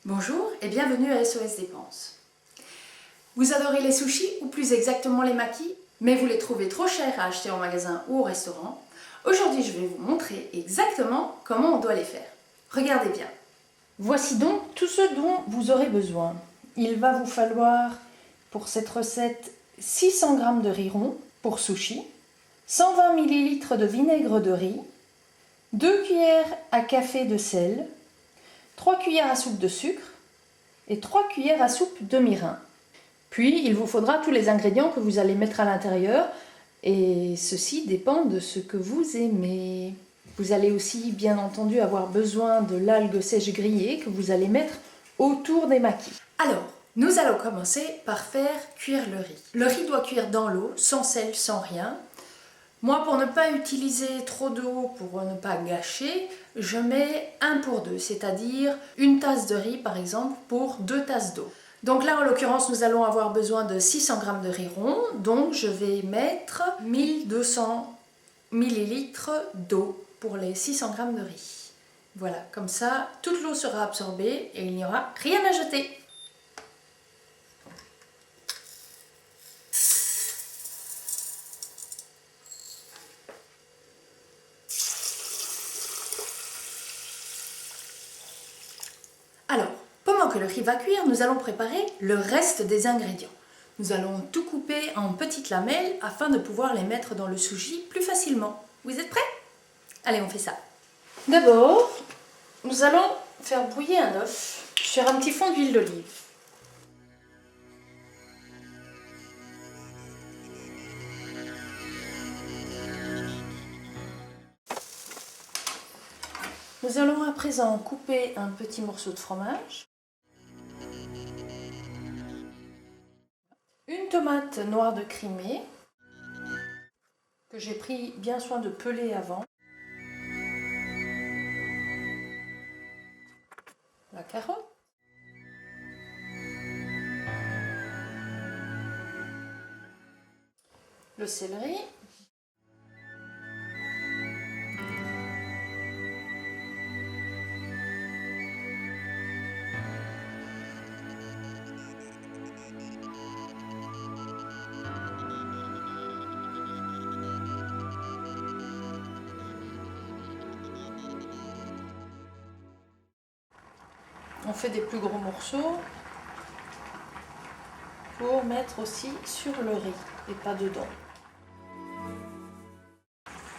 Bonjour et bienvenue à SOS Dépenses. Vous adorez les sushis ou plus exactement les makis, mais vous les trouvez trop chers à acheter en magasin ou au restaurant. Aujourd'hui, je vais vous montrer exactement comment on doit les faire. Regardez bien. Voici donc tout ce dont vous aurez besoin. Il va vous falloir pour cette recette 600 g de riz rond pour sushi, 120 ml de vinaigre de riz, 2 cuillères à café de sel, 3 cuillères à soupe de sucre et 3 cuillères à soupe de mirin. Puis il vous faudra tous les ingrédients que vous allez mettre à l'intérieur et ceci dépend de ce que vous aimez. Vous allez aussi bien entendu avoir besoin de l'algue sèche grillée que vous allez mettre autour des makis. Alors, nous allons commencer par faire cuire le riz. Le riz doit cuire dans l'eau, sans sel, sans rien. Moi, pour ne pas utiliser trop d'eau, pour ne pas gâcher, je mets 1 pour 2, c'est-à-dire une tasse de riz par exemple pour 2 tasses d'eau. Donc là, en l'occurrence, nous allons avoir besoin de 600 g de riz rond, donc je vais mettre 1200 ml d'eau pour les 600 g de riz. Voilà, comme ça, toute l'eau sera absorbée et il n'y aura rien à jeter. Alors, pendant que le riz va cuire, nous allons préparer le reste des ingrédients. Nous allons tout couper en petites lamelles afin de pouvoir les mettre dans le sushi plus facilement. Vous êtes prêts? Allez, on fait ça. D'abord, nous allons faire bouillir un œuf sur un petit fond d'huile d'olive. Nous allons à présent couper un petit morceau de fromage, une tomate noire de Crimée que j'ai pris bien soin de peler avant, la carotte, le céleri, on fait des plus gros morceaux pour mettre aussi sur le riz et pas dedans.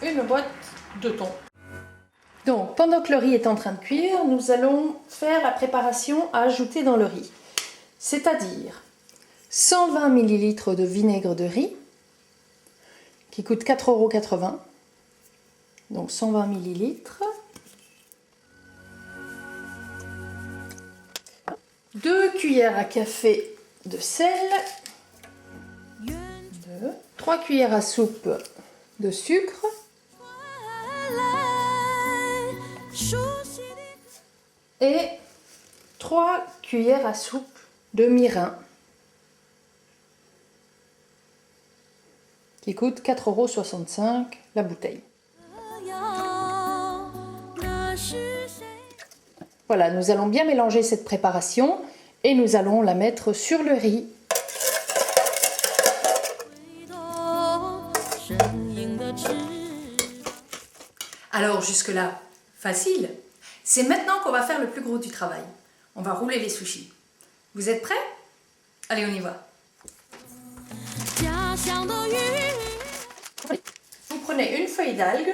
Une boîte de thon. Donc pendant que le riz est en train de cuire, nous allons faire la préparation à ajouter dans le riz. C'est-à-dire 120 ml de vinaigre de riz qui coûte 4,80 €. Donc 120 ml. 2 cuillères à café de sel, 3 cuillères à soupe de sucre, et 3 cuillères à soupe de mirin qui coûte 4,65 € la bouteille. Voilà, nous allons bien mélanger cette préparation et nous allons la mettre sur le riz. Alors jusque-là, facile. C'est maintenant qu'on va faire le plus gros du travail. On va rouler les sushis. Vous êtes prêts? Allez, on y va. Vous prenez une feuille d'algue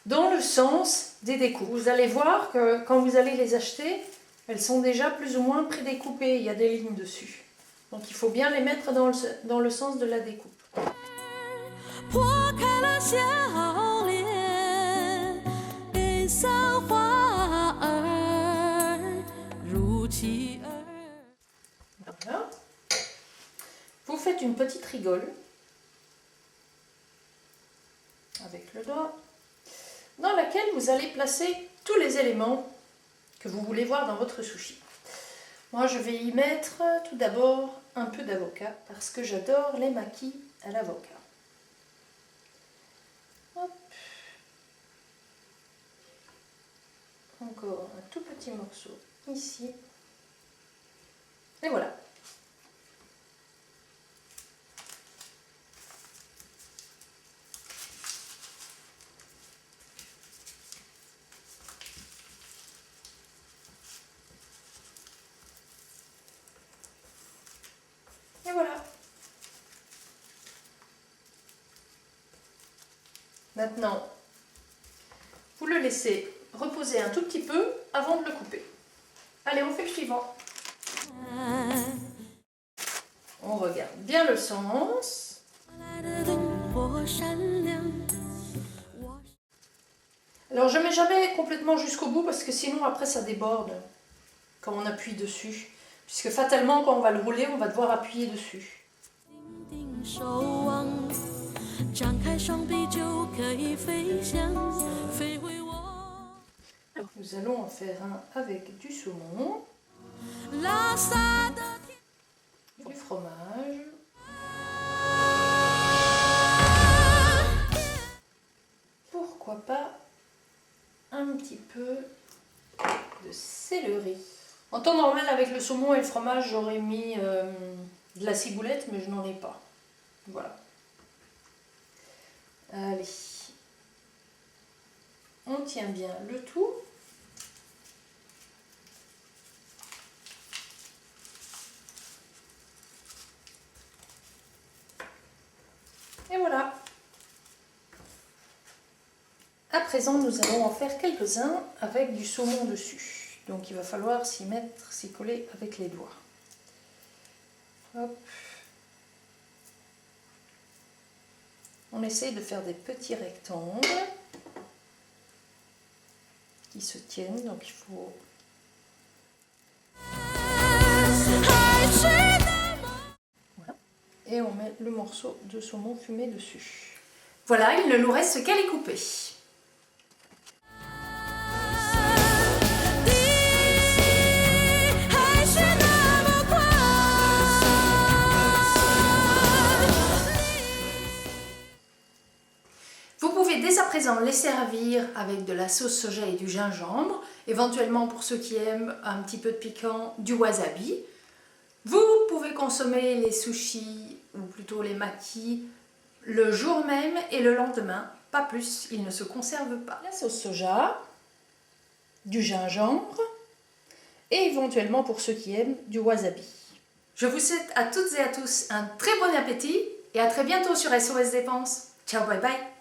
dans le sens des découpes. Vous allez voir que quand vous allez les acheter, elles sont déjà plus ou moins prédécoupées. Il y a des lignes dessus. Donc il faut bien les mettre dans le sens de la découpe. Voilà. Vous faites une petite rigole avec le doigt dans laquelle vous allez placer tous les éléments que vous voulez voir dans votre sushi. Moi je vais y mettre tout d'abord un peu d'avocat parce que j'adore les makis à l'avocat. Encore un tout petit morceau ici. Et voilà. Et voilà. Maintenant, vous le laissez reposer un tout petit peu avant de le couper. Allez, on fait le suivant. On regarde bien le sens. Alors je ne mets jamais complètement jusqu'au bout parce que sinon après ça déborde quand on appuie dessus. Puisque fatalement quand on va le rouler, on va devoir appuyer dessus. Alors, nous allons en faire un avec du saumon, du fromage, pourquoi pas un petit peu de céleri. En temps normal, avec le saumon et le fromage, j'aurais mis de la ciboulette, mais je n'en ai pas. Voilà. Allez. On tient bien le tout. Et voilà. À présent, nous allons en faire quelques-uns avec du saumon dessus. Donc il va falloir s'y mettre, s'y coller avec les doigts. Hop. On essaye de faire des petits rectangles qui se tiennent, donc il faut... Voilà. Et on met le morceau de saumon fumé dessus. Voilà, il ne nous reste qu'à les couper. Vous pouvez dès à présent les servir avec de la sauce soja et du gingembre, éventuellement pour ceux qui aiment un petit peu de piquant, du wasabi. Vous pouvez consommer les sushis, ou plutôt les makis, le jour même et le lendemain, pas plus, ils ne se conservent pas. La sauce soja, du gingembre et éventuellement pour ceux qui aiment du wasabi. Je vous souhaite à toutes et à tous un très bon appétit et à très bientôt sur SOS Dépenses. Ciao, bye bye.